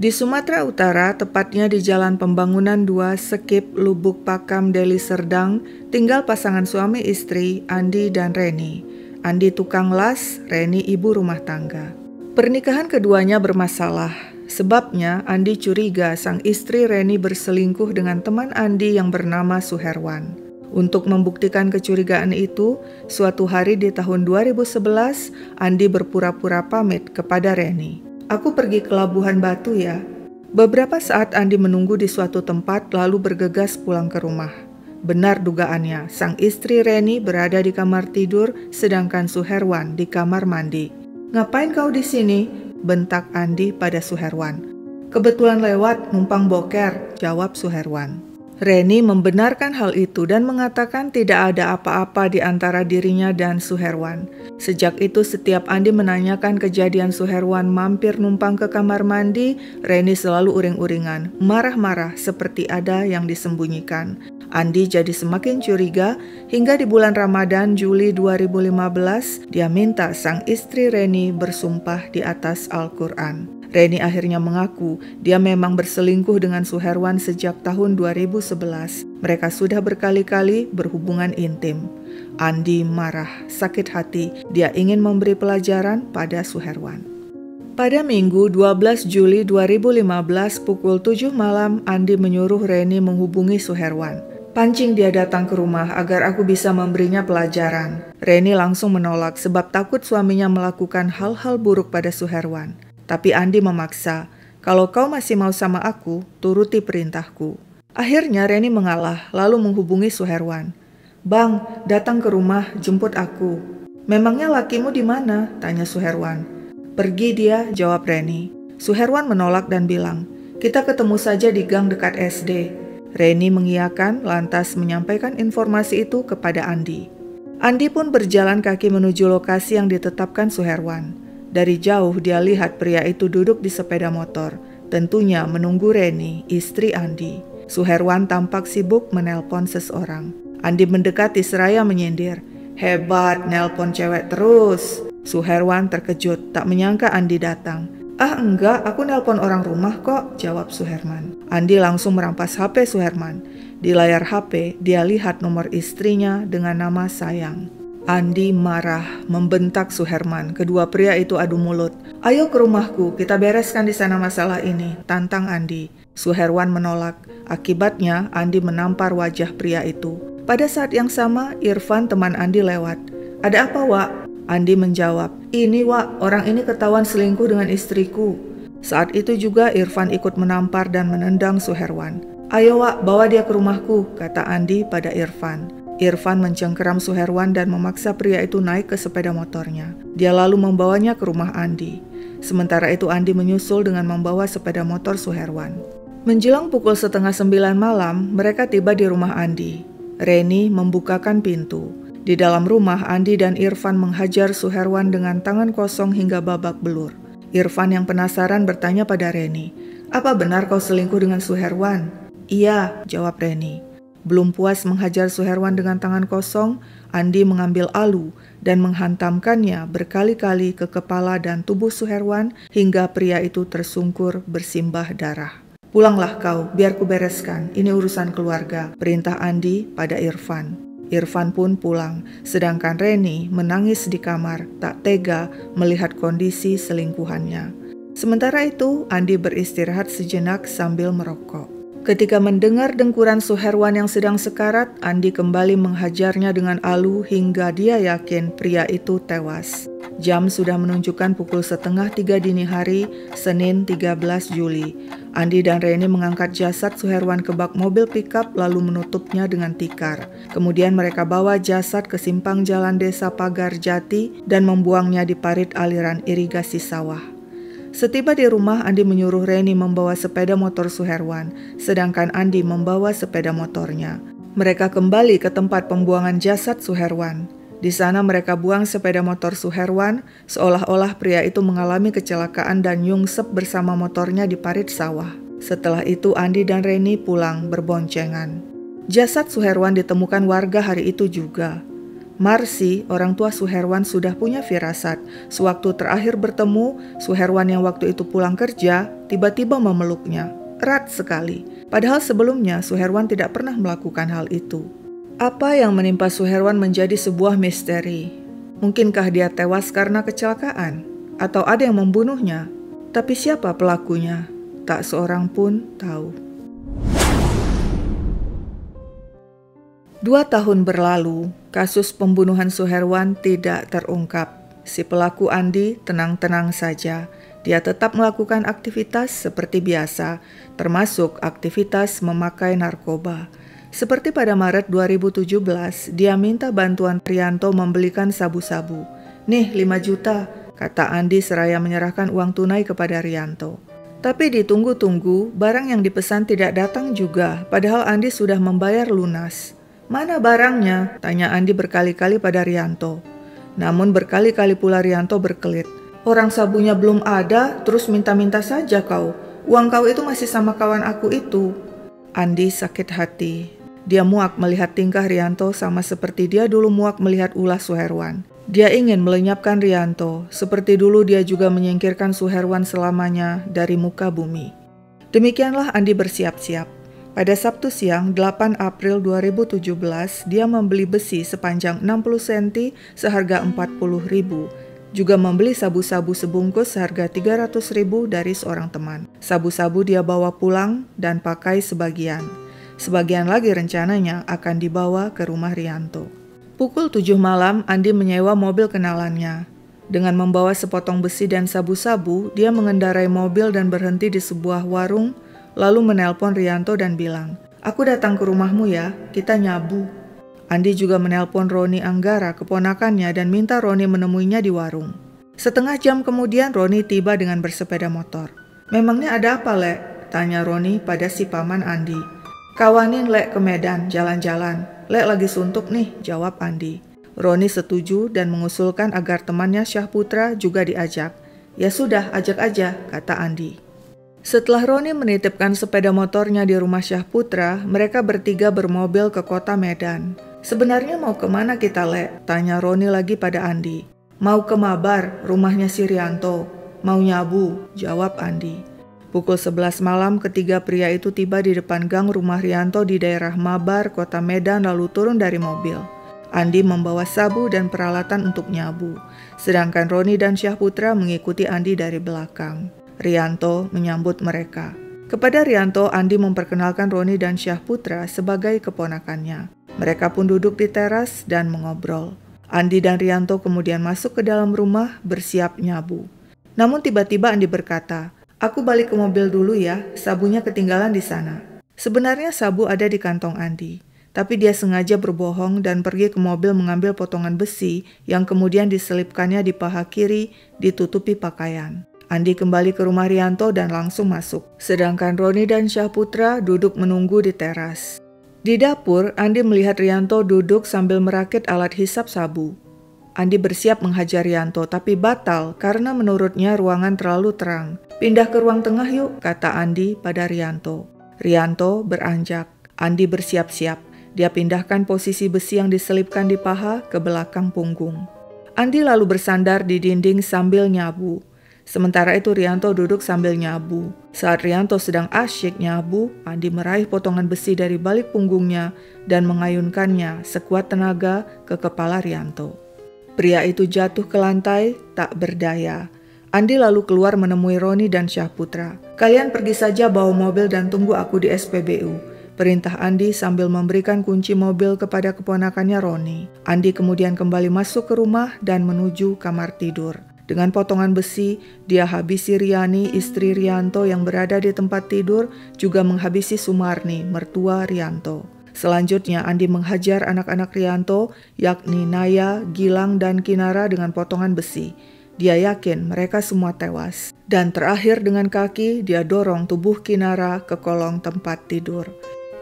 Di Sumatera Utara, tepatnya di Jalan Pembangunan 2, Sekip, Lubuk Pakam, Deli Serdang, tinggal pasangan suami istri, Andi dan Reni. Andi tukang las, Reni ibu rumah tangga. Pernikahan keduanya bermasalah. Sebabnya, Andi curiga sang istri Reni berselingkuh dengan teman Andi yang bernama Suherwan. Untuk membuktikan kecurigaan itu, suatu hari di tahun 2011, Andi berpura-pura pamit kepada Reni. "Aku pergi ke Labuhan Batu ya." Beberapa saat Andi menunggu di suatu tempat lalu bergegas pulang ke rumah. Benar dugaannya, sang istri Reni berada di kamar tidur sedangkan Suherwan di kamar mandi. "Ngapain kau di sini?" bentak Andi pada Suherwan. "Kebetulan lewat, numpang boker," jawab Suherwan. Reni membenarkan hal itu dan mengatakan tidak ada apa-apa di antara dirinya dan Suherwan. Sejak itu setiap Andi menanyakan kejadian Suherwan mampir numpang ke kamar mandi, Reni selalu uring-uringan, marah-marah seperti ada yang disembunyikan. Andi jadi semakin curiga hingga di bulan Ramadan Juli 2015 dia minta sang istri Reni bersumpah di atas Al-Quran. Reni akhirnya mengaku dia memang berselingkuh dengan Suherwan sejak tahun 2011. Mereka sudah berkali-kali berhubungan intim. Andi marah, sakit hati, dia ingin memberi pelajaran pada Suherwan. Pada Minggu 12 Juli 2015 pukul 7 malam, Andi menyuruh Reni menghubungi Suherwan. "Pancing dia datang ke rumah agar aku bisa memberinya pelajaran." Reni langsung menolak sebab takut suaminya melakukan hal-hal buruk pada Suherwan. Tapi Andi memaksa, "Kalau kau masih mau sama aku, turuti perintahku." Akhirnya Reni mengalah lalu menghubungi Suherwan. "Bang, datang ke rumah, jemput aku." "Memangnya lakimu di mana?" tanya Suherwan. "Pergi dia," jawab Reni. Suherwan menolak dan bilang, "Kita ketemu saja di gang dekat SD." Reni mengiyakan lantas menyampaikan informasi itu kepada Andi. Andi pun berjalan kaki menuju lokasi yang ditetapkan Suherwan. Dari jauh dia lihat pria itu duduk di sepeda motor, tentunya menunggu Reni, istri Andi. Suherwan tampak sibuk menelpon seseorang. Andi mendekati seraya menyindir, "Hebat, nelpon cewek terus." Suherwan terkejut, tak menyangka Andi datang. "Ah enggak, aku nelpon orang rumah kok," jawab Suherman. Andi langsung merampas HP Suherman. Di layar HP, dia lihat nomor istrinya dengan nama Sayang. Andi marah, membentak Suherman. Kedua pria itu adu mulut. "Ayo ke rumahku, kita bereskan di sana masalah ini," tantang Andi. Suherwan menolak. Akibatnya, Andi menampar wajah pria itu. Pada saat yang sama, Irfan teman Andi lewat. "Ada apa, Wak?" Andi menjawab, "Ini, Wak, orang ini ketahuan selingkuh dengan istriku." Saat itu juga Irfan ikut menampar dan menendang Suherwan. "Ayo, Wak, bawa dia ke rumahku," kata Andi pada Irfan. Irfan mencengkeram Suherwan dan memaksa pria itu naik ke sepeda motornya. Dia lalu membawanya ke rumah Andi. Sementara itu Andi menyusul dengan membawa sepeda motor Suherwan. Menjelang pukul 8:30 malam, mereka tiba di rumah Andi. Reni membukakan pintu. Di dalam rumah, Andi dan Irfan menghajar Suherwan dengan tangan kosong hingga babak belur. Irfan yang penasaran bertanya pada Reni, "Apa benar kau selingkuh dengan Suherwan?" "Iya," jawab Reni. Belum puas menghajar Suherwan dengan tangan kosong, Andi mengambil alu dan menghantamkannya berkali-kali ke kepala dan tubuh Suherwan hingga pria itu tersungkur bersimbah darah. "Pulanglah kau, biar ku bereskan, ini urusan keluarga," perintah Andi pada Irfan. Irfan pun pulang, sedangkan Reni menangis di kamar, tak tega melihat kondisi selingkuhannya. Sementara itu, Andi beristirahat sejenak sambil merokok. Ketika mendengar dengkuran Suherwan yang sedang sekarat, Andi kembali menghajarnya dengan alu hingga dia yakin pria itu tewas. Jam sudah menunjukkan pukul 2:30 dini hari, Senin 13 Juli. Andi dan Reni mengangkat jasad Suherwan ke bak mobil pickup lalu menutupnya dengan tikar. Kemudian mereka bawa jasad ke simpang jalan desa Pagar Jati dan membuangnya di parit aliran irigasi sawah. Setiba di rumah, Andi menyuruh Reni membawa sepeda motor Suherwan, sedangkan Andi membawa sepeda motornya. Mereka kembali ke tempat pembuangan jasad Suherwan. Di sana mereka buang sepeda motor Suherwan, seolah-olah pria itu mengalami kecelakaan dan nyungsep bersama motornya di parit sawah. Setelah itu Andi dan Reni pulang berboncengan. Jasad Suherwan ditemukan warga hari itu juga. Marsi, orang tua Suherwan, sudah punya firasat. Sewaktu terakhir bertemu, Suherwan yang waktu itu pulang kerja, tiba-tiba memeluknya. Erat sekali. Padahal sebelumnya Suherwan tidak pernah melakukan hal itu. Apa yang menimpa Suherwan menjadi sebuah misteri. Mungkinkah dia tewas karena kecelakaan? Atau ada yang membunuhnya? Tapi siapa pelakunya? Tak seorang pun tahu. 2 tahun berlalu, kasus pembunuhan Suherwan tidak terungkap. Si pelaku Andi tenang-tenang saja. Dia tetap melakukan aktivitas seperti biasa, termasuk aktivitas memakai narkoba. Seperti pada Maret 2017, dia minta bantuan Rianto membelikan sabu-sabu. "Nih 5 juta, kata Andi seraya menyerahkan uang tunai kepada Rianto. Tapi ditunggu-tunggu, barang yang dipesan tidak datang juga, padahal Andi sudah membayar lunas. "Mana barangnya?" tanya Andi berkali-kali pada Rianto. Namun berkali-kali pula Rianto berkelit. "Orang sabunya belum ada, terus minta-minta saja kau. Uang kau itu masih sama kawan aku itu." Andi sakit hati. Dia muak melihat tingkah Rianto sama seperti dia dulu muak melihat ulah Suherwan. Dia ingin melenyapkan Rianto, seperti dulu dia juga menyingkirkan Suherwan selamanya dari muka bumi. Demikianlah Andi bersiap-siap. Pada Sabtu siang, 8 April 2017, dia membeli besi sepanjang 60 cm seharga 40.000. Juga membeli sabu-sabu sebungkus seharga 300.000 dari seorang teman. Sabu-sabu dia bawa pulang dan pakai sebagian. Sebagian lagi rencananya akan dibawa ke rumah Rianto. Pukul 7 malam, Andi menyewa mobil kenalannya. Dengan membawa sepotong besi dan sabu-sabu, dia mengendarai mobil dan berhenti di sebuah warung, lalu menelpon Rianto dan bilang, "Aku datang ke rumahmu ya, kita nyabu." Andi juga menelpon Roni Anggara, keponakannya, dan minta Roni menemuinya di warung. Setengah jam kemudian Roni tiba dengan bersepeda motor. "Memangnya ada apa, Lek?" tanya Roni pada si paman Andi. "Kawanin Lek ke Medan, jalan-jalan. Lek lagi suntuk nih," jawab Andi. Roni setuju dan mengusulkan agar temannya Syahputra juga diajak. "Ya sudah, ajak aja," kata Andi. Setelah Roni menitipkan sepeda motornya di rumah Syahputra, mereka bertiga bermobil ke kota Medan. "Sebenarnya mau kemana kita, Lek?" tanya Roni lagi pada Andi. "Mau ke Mabar, rumahnya si Rianto. Mau nyabu," jawab Andi. Pukul 11 malam, ketiga pria itu tiba di depan gang rumah Rianto di daerah Mabar, kota Medan, lalu turun dari mobil. Andi membawa sabu dan peralatan untuk nyabu, sedangkan Roni dan Syahputra mengikuti Andi dari belakang. Rianto menyambut mereka. Kepada Rianto, Andi memperkenalkan Roni dan Syahputra sebagai keponakannya. Mereka pun duduk di teras dan mengobrol. Andi dan Rianto kemudian masuk ke dalam rumah bersiap nyabu. Namun tiba-tiba Andi berkata, "Aku balik ke mobil dulu ya, sabunya ketinggalan di sana." Sebenarnya sabu ada di kantong Andi, tapi dia sengaja berbohong dan pergi ke mobil mengambil potongan besi yang kemudian diselipkannya di paha kiri ditutupi pakaian. Andi kembali ke rumah Rianto dan langsung masuk, sedangkan Roni dan Syahputra duduk menunggu di teras. Di dapur, Andi melihat Rianto duduk sambil merakit alat hisap sabu. Andi bersiap menghajar Rianto, tapi batal karena menurutnya ruangan terlalu terang. "Pindah ke ruang tengah yuk," kata Andi pada Rianto. Rianto beranjak. Andi bersiap-siap. Dia pindahkan posisi besi yang diselipkan di paha ke belakang punggung. Andi lalu bersandar di dinding sambil nyabu. Sementara itu Rianto duduk sambil nyabu. Saat Rianto sedang asyik nyabu, Andi meraih potongan besi dari balik punggungnya dan mengayunkannya sekuat tenaga ke kepala Rianto. Pria itu jatuh ke lantai, tak berdaya. Andi lalu keluar menemui Roni dan Syahputra. "Kalian pergi saja bawa mobil dan tunggu aku di SPBU," perintah Andi sambil memberikan kunci mobil kepada keponakannya Roni. Andi kemudian kembali masuk ke rumah dan menuju kamar tidur. Dengan potongan besi, dia habisi Riani, istri Rianto yang berada di tempat tidur, juga menghabisi Sumarni, mertua Rianto. Selanjutnya Andi menghajar anak-anak Rianto, yakni Naya, Gilang, dan Kinara dengan potongan besi. Dia yakin mereka semua tewas. Dan terakhir dengan kaki, dia dorong tubuh Kinara ke kolong tempat tidur.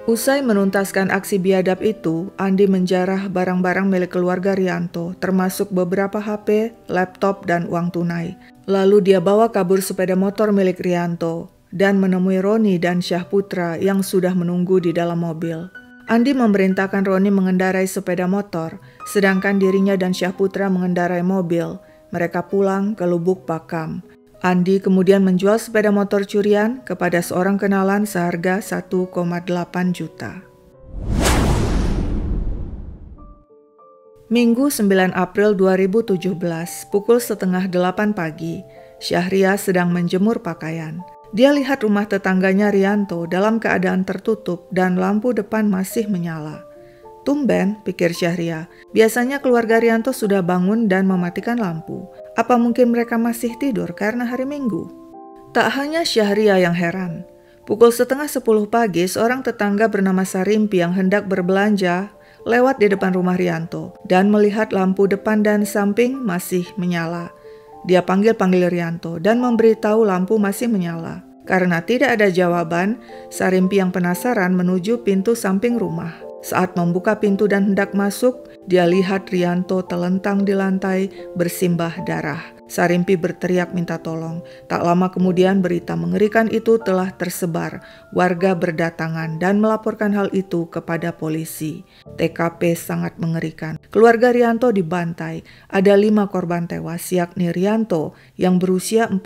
Usai menuntaskan aksi biadab itu, Andi menjarah barang-barang milik keluarga Rianto, termasuk beberapa HP, laptop, dan uang tunai. Lalu dia bawa kabur sepeda motor milik Rianto dan menemui Roni dan Syahputra yang sudah menunggu di dalam mobil. Andi memerintahkan Roni mengendarai sepeda motor, sedangkan dirinya dan Syahputra mengendarai mobil. Mereka pulang ke Lubuk Pakam. Andi kemudian menjual sepeda motor curian kepada seorang kenalan seharga 1,8 juta. Minggu 9 April 2017, pukul setengah 8 pagi, Syahria sedang menjemur pakaian. Dia lihat rumah tetangganya Rianto dalam keadaan tertutup dan lampu depan masih menyala. Tumben, pikir Syahria, biasanya keluarga Rianto sudah bangun dan mematikan lampu. Apa mungkin mereka masih tidur karena hari Minggu? Tak hanya Syahria yang heran. Pukul setengah 10 pagi, seorang tetangga bernama Sarimpi yang hendak berbelanja lewat di depan rumah Rianto dan melihat lampu depan dan samping masih menyala. Dia panggil-panggil Rianto dan memberitahu lampu masih menyala. Karena tidak ada jawaban, Sarimpi yang penasaran menuju pintu samping rumah. Saat membuka pintu dan hendak masuk, dia lihat Rianto telentang di lantai bersimbah darah. Sarimpi berteriak minta tolong. Tak lama kemudian berita mengerikan itu telah tersebar. Warga berdatangan dan melaporkan hal itu kepada polisi. TKP sangat mengerikan. Keluarga Rianto dibantai. Ada 5 korban tewas, yakni Rianto yang berusia 40,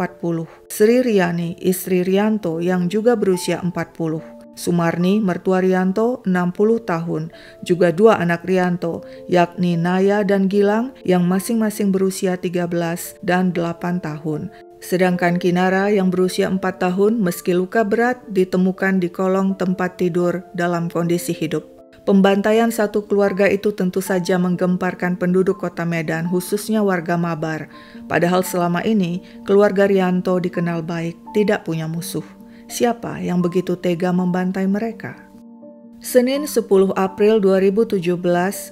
Sri Riani, istri Rianto yang juga berusia 40. Sumarni, mertua Rianto, 60 tahun, juga 2 anak Rianto, yakni Naya dan Gilang yang masing-masing berusia 13 dan 8 tahun. Sedangkan Kinara yang berusia 4 tahun meski luka berat ditemukan di kolong tempat tidur dalam kondisi hidup. Pembantaian satu keluarga itu tentu saja menggemparkan penduduk kota Medan, khususnya warga Mabar. Padahal selama ini keluarga Rianto dikenal baik, tidak punya musuh. Siapa yang begitu tega membantai mereka? Senin 10 April 2017,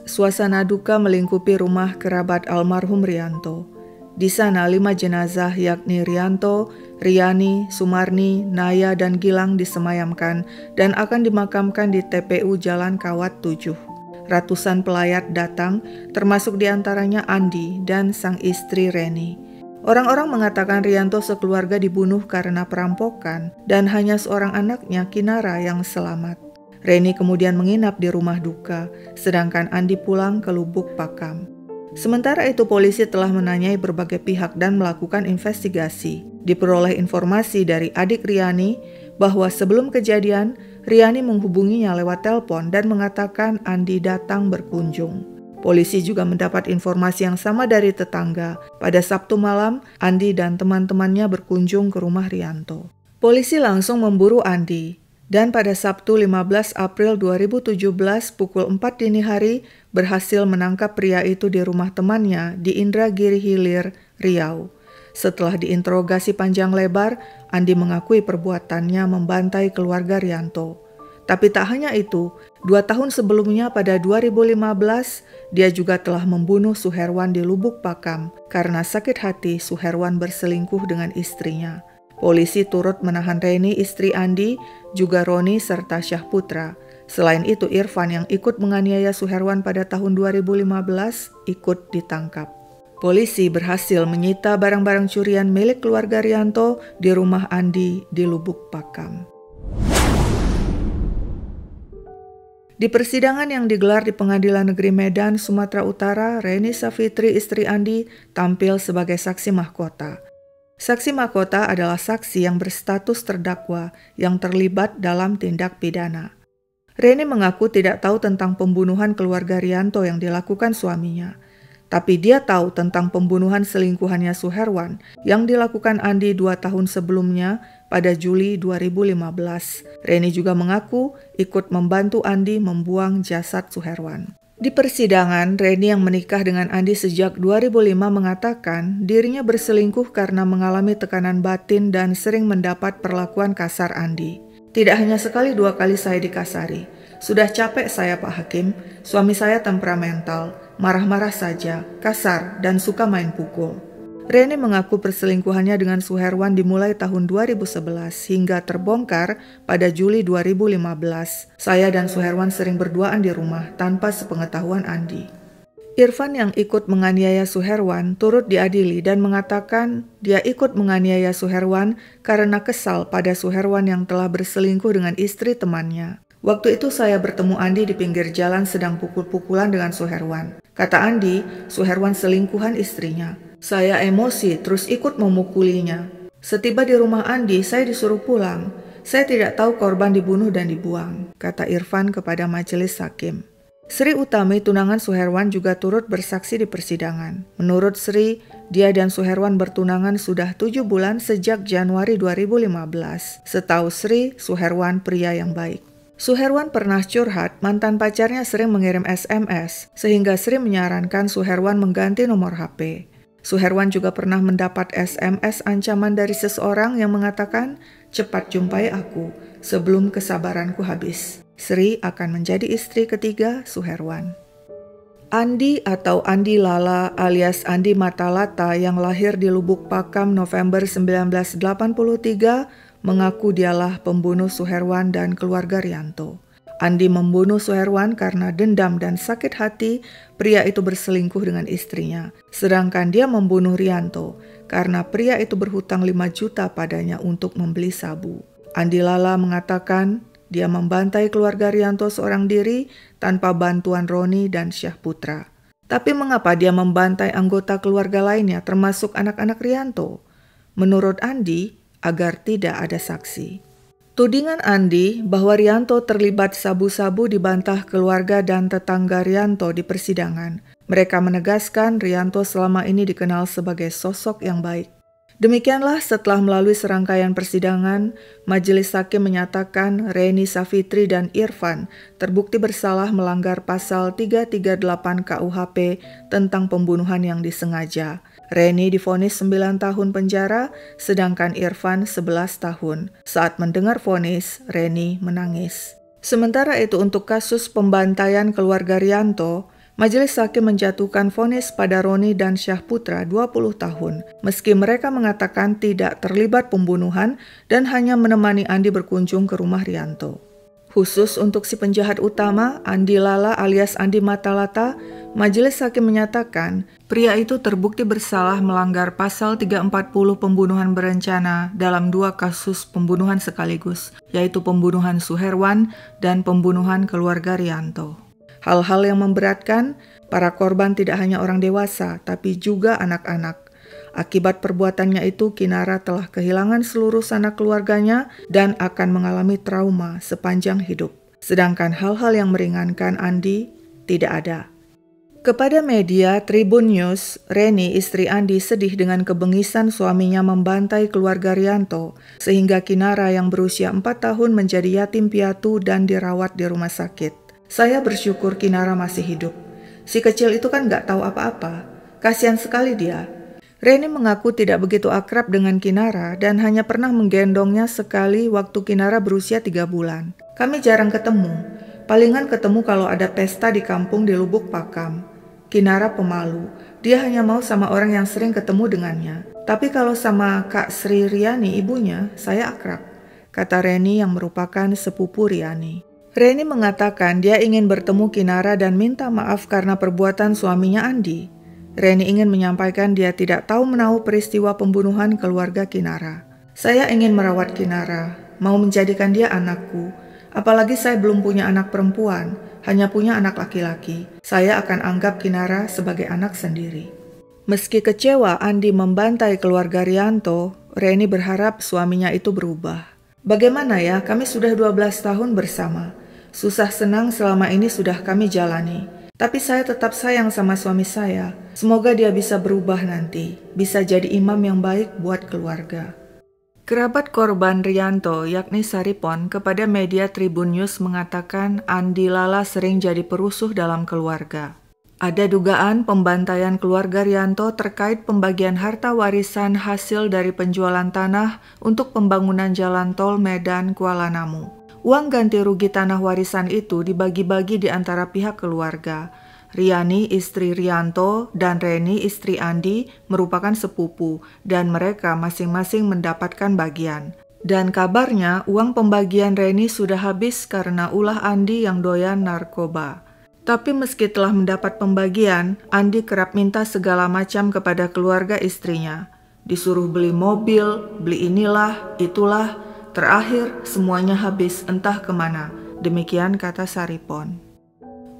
suasana duka melingkupi rumah kerabat almarhum Rianto. Di sana 5 jenazah yakni Rianto, Riani, Sumarni, Naya, dan Gilang disemayamkan dan akan dimakamkan di TPU Jalan Kawat 7. Ratusan pelayat datang, termasuk diantaranya Andi dan sang istri Reni. Orang-orang mengatakan Rianto sekeluarga dibunuh karena perampokan dan hanya seorang anaknya, Kinara, yang selamat. Reni kemudian menginap di rumah duka, sedangkan Andi pulang ke Lubuk Pakam. Sementara itu polisi telah menanyai berbagai pihak dan melakukan investigasi. Diperoleh informasi dari adik Riani bahwa sebelum kejadian, Riani menghubunginya lewat telepon dan mengatakan Andi datang berkunjung. Polisi juga mendapat informasi yang sama dari tetangga. Pada Sabtu malam, Andi dan teman-temannya berkunjung ke rumah Rianto. Polisi langsung memburu Andi. Dan pada Sabtu 15 April 2017 pukul 4 dini hari berhasil menangkap pria itu di rumah temannya di Indragiri Hilir, Riau. Setelah diinterogasi panjang lebar, Andi mengakui perbuatannya membantai keluarga Rianto. Tapi tak hanya itu, 2 tahun sebelumnya pada 2015, dia juga telah membunuh Suherwan di Lubuk Pakam karena sakit hati Suherwan berselingkuh dengan istrinya. Polisi turut menahan Reni, istri Andi, juga Roni serta Syahputra. Selain itu, Irfan yang ikut menganiaya Suherwan pada tahun 2015 ikut ditangkap. Polisi berhasil menyita barang-barang curian milik keluarga Rianto di rumah Andi di Lubuk Pakam. Di persidangan yang digelar di Pengadilan Negeri Medan, Sumatera Utara, Reni Safitri, istri Andi, tampil sebagai saksi mahkota. Saksi mahkota adalah saksi yang berstatus terdakwa yang terlibat dalam tindak pidana. Reni mengaku tidak tahu tentang pembunuhan keluarga Rianto yang dilakukan suaminya. Tapi dia tahu tentang pembunuhan selingkuhannya Suherwan yang dilakukan Andi 2 tahun sebelumnya pada Juli 2015. Reni juga mengaku ikut membantu Andi membuang jasad Suherwan. Di persidangan, Reni yang menikah dengan Andi sejak 2005 mengatakan dirinya berselingkuh karena mengalami tekanan batin dan sering mendapat perlakuan kasar Andi. Tidak hanya sekali 2 kali saya dikasari. Sudah capek saya Pak Hakim, suami saya temperamental, marah-marah saja, kasar, dan suka main pukul. Reni mengaku perselingkuhannya dengan Suherwan dimulai tahun 2011 hingga terbongkar pada Juli 2015. Saya dan Suherwan sering berduaan di rumah tanpa sepengetahuan Andi. Irfan yang ikut menganiaya Suherwan turut diadili dan mengatakan dia ikut menganiaya Suherwan karena kesal pada Suherwan yang telah berselingkuh dengan istri temannya. Waktu itu saya bertemu Andi di pinggir jalan sedang pukul-pukulan dengan Suherwan. Kata Andi, Suherwan selingkuhan istrinya. Saya emosi terus ikut memukulinya. Setiba di rumah Andi, saya disuruh pulang. Saya tidak tahu korban dibunuh dan dibuang, kata Irfan kepada majelis hakim. Sri Utami, tunangan Suherwan, juga turut bersaksi di persidangan. Menurut Sri, dia dan Suherwan bertunangan sudah 7 bulan sejak Januari 2015. Setahu Sri, Suherwan pria yang baik. Suherwan pernah curhat, mantan pacarnya sering mengirim SMS, sehingga Sri menyarankan Suherwan mengganti nomor HP. Suherwan juga pernah mendapat SMS ancaman dari seseorang yang mengatakan, "Cepat jumpai aku sebelum kesabaranku habis." Sri akan menjadi istri ketiga Suherwan. Andi atau Andi Lala alias Andi Matalata yang lahir di Lubuk Pakam November 1983 mengaku dialah pembunuh Suherwan dan keluarga Rianto. Andi membunuh Suherwan karena dendam dan sakit hati pria itu berselingkuh dengan istrinya. Sedangkan dia membunuh Rianto karena pria itu berhutang 5 juta padanya untuk membeli sabu. Andi Lala mengatakan dia membantai keluarga Rianto seorang diri tanpa bantuan Roni dan Syah Putra. Tapi mengapa dia membantai anggota keluarga lainnya termasuk anak-anak Rianto? Menurut Andi, agar tidak ada saksi. Tudingan Andi bahwa Rianto terlibat sabu-sabu dibantah keluarga dan tetangga Rianto di persidangan. Mereka menegaskan Rianto selama ini dikenal sebagai sosok yang baik. Demikianlah setelah melalui serangkaian persidangan, majelis hakim menyatakan Reni Savitri dan Irfan terbukti bersalah melanggar pasal 338 KUHP tentang pembunuhan yang disengaja. Reni divonis 9 tahun penjara, sedangkan Irfan 11 tahun. Saat mendengar vonis, Reni menangis. Sementara itu untuk kasus pembantaian keluarga Rianto, majelis hakim menjatuhkan vonis pada Roni dan Syah Putra 20 tahun, meski mereka mengatakan tidak terlibat pembunuhan dan hanya menemani Andi berkunjung ke rumah Rianto. Khusus untuk si penjahat utama, Andi Lala alias Andi Matalata, majelis hakim menyatakan pria itu terbukti bersalah melanggar pasal 340 pembunuhan berencana dalam 2 kasus pembunuhan sekaligus, yaitu pembunuhan Suherwan dan pembunuhan keluarga Rianto. Hal-hal yang memberatkan, para korban tidak hanya orang dewasa, tapi juga anak-anak. Akibat perbuatannya itu, Kinara telah kehilangan seluruh sanak keluarganya dan akan mengalami trauma sepanjang hidup. Sedangkan hal-hal yang meringankan Andi tidak ada. Kepada media Tribun News, Reni, istri Andi, sedih dengan kebengisan suaminya membantai keluarga Rianto, sehingga Kinara yang berusia 4 tahun menjadi yatim piatu dan dirawat di rumah sakit. Saya bersyukur Kinara masih hidup. Si kecil itu kan gak tahu apa-apa. Kasihan sekali dia. Reni mengaku tidak begitu akrab dengan Kinara dan hanya pernah menggendongnya sekali waktu Kinara berusia 3 bulan. Kami jarang ketemu. Palingan ketemu kalau ada pesta di kampung di Lubuk Pakam. Kinara pemalu. Dia hanya mau sama orang yang sering ketemu dengannya. Tapi kalau sama Kak Sri Riani, ibunya, saya akrab, kata Reni yang merupakan sepupu Riani. Reni mengatakan dia ingin bertemu Kinara dan minta maaf karena perbuatan suaminya Andi. Reni ingin menyampaikan dia tidak tahu menahu peristiwa pembunuhan keluarga Kinara. Saya ingin merawat Kinara, mau menjadikan dia anakku. Apalagi saya belum punya anak perempuan, hanya punya anak laki-laki. Saya akan anggap Kinara sebagai anak sendiri. Meski kecewa Andi membantai keluarga Rianto, Reni berharap suaminya itu berubah. Bagaimana ya, kami sudah 12 tahun bersama. Susah senang selama ini sudah kami jalani. Tapi saya tetap sayang sama suami saya. Semoga dia bisa berubah nanti, bisa jadi imam yang baik buat keluarga. Kerabat korban Rianto, yakni Saripon, kepada media Tribun News mengatakan Andi Lala sering jadi perusuh dalam keluarga. Ada dugaan pembantaian keluarga Rianto terkait pembagian harta warisan hasil dari penjualan tanah untuk pembangunan jalan tol Medan Kuala Namu. Uang ganti rugi tanah warisan itu dibagi-bagi di antara pihak keluarga. Riani, istri Rianto, dan Reni, istri Andi, merupakan sepupu, dan mereka masing-masing mendapatkan bagian. Dan kabarnya, uang pembagian Reni sudah habis karena ulah Andi yang doyan narkoba. Tapi meski telah mendapat pembagian, Andi kerap minta segala macam kepada keluarga istrinya. Disuruh beli mobil, beli inilah, itulah. Terakhir, semuanya habis entah kemana, demikian kata Saripon.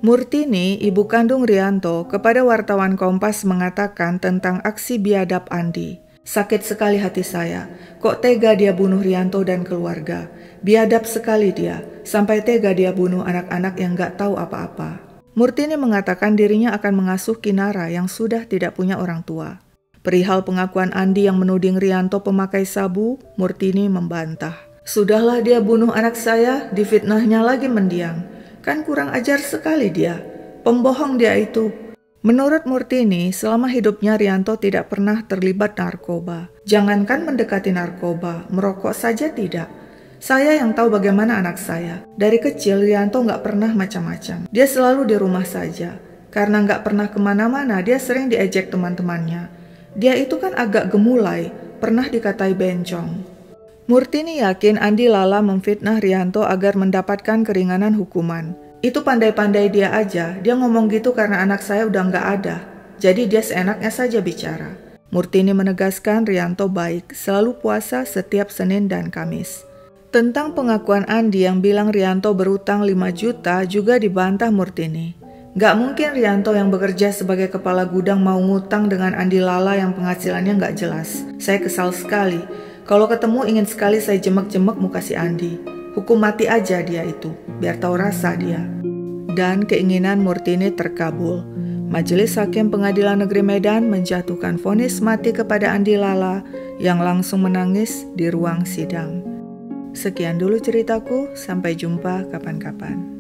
Murtini, ibu kandung Rianto, kepada wartawan Kompas mengatakan tentang aksi biadab Andi. Sakit sekali hati saya, kok tega dia bunuh Rianto dan keluarga. Biadab sekali dia, sampai tega dia bunuh anak-anak yang gak tahu apa-apa. Murtini mengatakan dirinya akan mengasuh Kinara yang sudah tidak punya orang tua. Perihal pengakuan Andi yang menuding Rianto pemakai sabu, Murtini membantah. Sudahlah dia bunuh anak saya, difitnahnya lagi mendiang. Kan kurang ajar sekali dia, pembohong dia itu. Menurut Murtini, selama hidupnya Rianto tidak pernah terlibat narkoba. Jangankan mendekati narkoba, merokok saja tidak. Saya yang tahu bagaimana anak saya. Dari kecil Rianto nggak pernah macam-macam. Dia selalu di rumah saja. Karena nggak pernah kemana-mana, dia sering diejek teman-temannya. Dia itu kan agak gemulai, pernah dikatai bencong. Murtini yakin Andi Lala memfitnah Rianto agar mendapatkan keringanan hukuman. Itu pandai-pandai dia aja, dia ngomong gitu karena anak saya udah nggak ada. Jadi dia seenaknya saja bicara. Murtini menegaskan Rianto baik, selalu puasa setiap Senin dan Kamis. Tentang pengakuan Andi yang bilang Rianto berutang 5 juta juga dibantah Murtini. Gak mungkin Rianto yang bekerja sebagai kepala gudang mau ngutang dengan Andi Lala yang penghasilannya gak jelas. Saya kesal sekali. Kalau ketemu ingin sekali saya jemek-jemek muka si Andi. Hukum mati aja dia itu, biar tahu rasa dia. Dan keinginan Murtini terkabul. Majelis Hakim Pengadilan Negeri Medan menjatuhkan vonis mati kepada Andi Lala yang langsung menangis di ruang sidang. Sekian dulu ceritaku, sampai jumpa kapan-kapan.